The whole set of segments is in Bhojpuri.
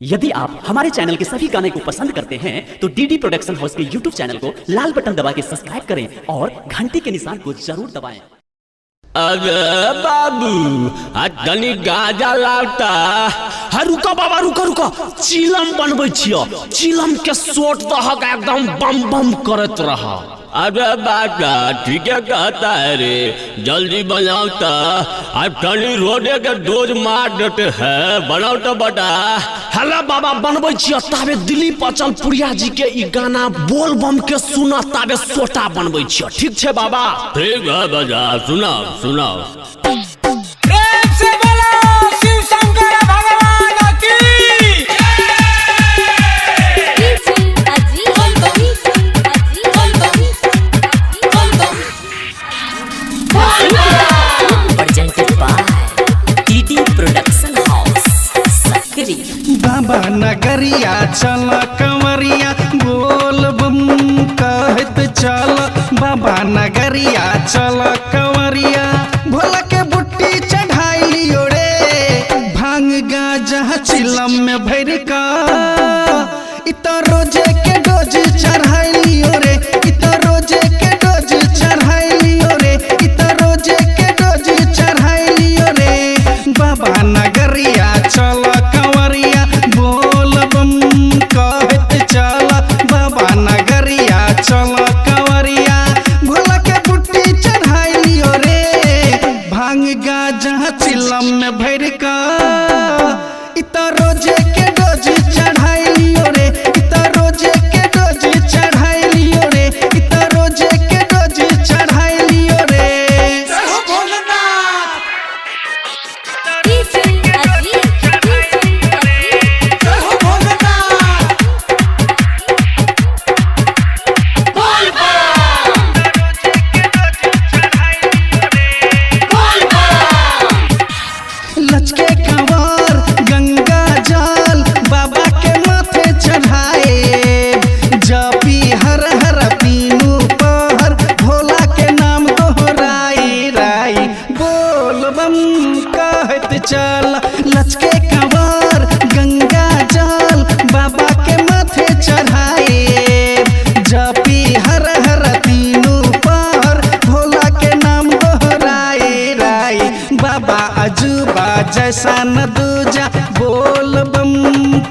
यदि आप हमारे चैनल के सभी गाने को पसंद करते हैं तो डीडी प्रोडक्शन हाउस के यूट्यूब चैनल को लाल बटन दबा के सब्सक्राइब करें और घंटी के निशान को जरूर दबाएं। अरे बाबू तनी गाजा लावता। रुको बाबा रुको चिलम बनबै छियो, चिलम के सोट दहक एकदम बम बम करत रह। अरे बाटा ठीक है कहता है रे, जल्दी बनाओता। अब तनी रोडे के डोज मार देते हैं, बनाओ तो बटा। हेलो बाबा बनबै छियो, ताबे दिलीप अचल पुरिया जी के ई गाना बोल बम के सुना, ताबे सोटा बनबै छियो। ठीक छे बाबा? ठीक है बजा, सुनाओ सुनाओ। प्रेम से बोलो शिव शंकर भगवान की। Presented by DD Production House, Sakri। बाबा नगरिया चल कंवरिया बोल बम कहत चल। बाबा नगरिया चल कंवरिया भोला के बुट्टी चढ़ाई लियो रे। भांग गाजा चिलम में भर का इतना रोजे के डोज चढ़ाई लियो रे। इतना रोजे के डोज चढ़ाई लियो रे। इतना रोजे के डोज चढ़ाई लियो रे। बाबा नगरिया चल कंवरिया बोल बम कहत चल। बाबा नगरिया चल कंवरिया भोला के बुट्टी चढ़ाई लियो रे। भांग गाजा चिलम में भर का इतना रोजे के डोज चढ़ाई लियो रे। इतना रोजे के डोज चढ़ाई लियो रे। इतना रोजे के डोज चढ़ाई लियो रे। जय हो भोलेनाथ, जय हो भोलेनाथ। बोल बम, बोल बम। लचके कंवर गंगा जल बाबा के माथे चढ़ाए। जपी हर हर पीनू पहर भोला के नाम दोहराई राई। बोल बम कहत चल। लचके कंवर गंगा जल बाबा के माथे चढ़ाए। जपी हर हर तीनू पहर भोला के नाम दोहराए राई। बाबा अजूबा जैसा न दूजा बोल बम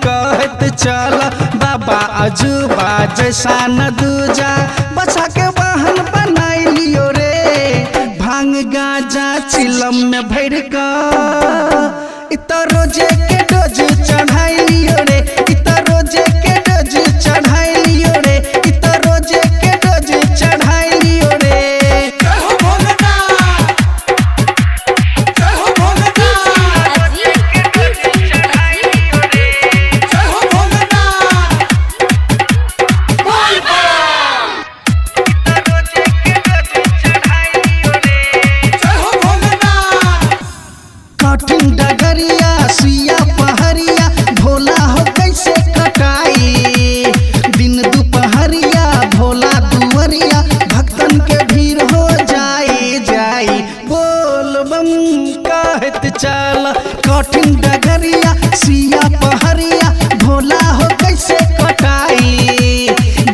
कहत चल। बाबा अजूबा जैसा न दूजा बचा के वाहन बनाई लियो रे। भांग गाजा चिलम में भर का इतना रोजे के डोज चढ़ाई लियो रे। इतना रोजे के डोज चढ़ाई लियो रे। इतना रोजे के डोज चढ़ाई लियो रे। जय हो भोलेनाथ, जय हो भोलेनाथ, जय हो भोलेनाथ। बोल बम, जय हो भोलेनाथ। कठिन डगरिया सुइया पहरिया भोला हो कैसे कटाई। दिन दोपहरिया भोला दुवरिया भक्तन के भीड़ हो जाई। बोल बम कहत चल। कठिन डगरिया सुइया पहरिया भोला हो कैसे कटाई।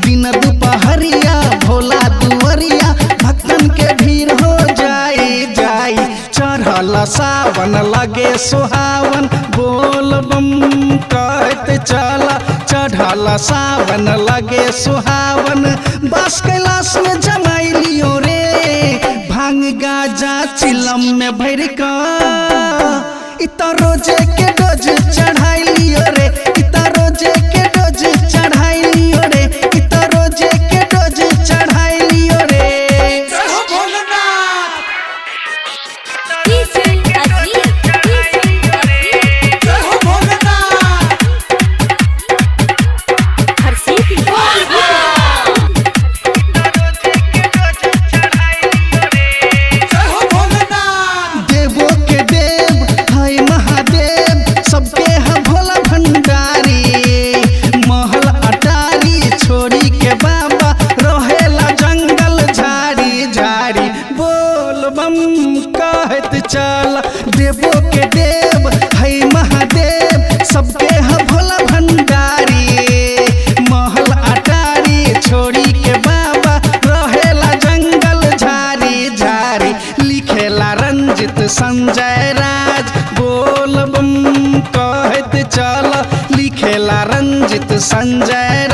दिन दोपहरिया भोला दुवरिया भक्तन के भीड़ हो जाई। चढ़ल सावन लगे सुहावन बोल बम कहत चल। चढ़ल सावन लगे सुहावन बस कैलाश में जमाई लियो रे। भांग गाजा चिलम में भर का इतना रोजे के डोज चढ़ाई लियो रे। इतना रोजे के डोज चढ़ाई लियो रे। इतना रोजे के डोज चढ़ाई लियो रे। जय हो भोलेनाथ, जय हो भोलेनाथ। बोल बम, जय हो भोलेनाथ। देवो के देव है महादेव संजय राज बोल बम कहत चल लिखेला रंजित संजय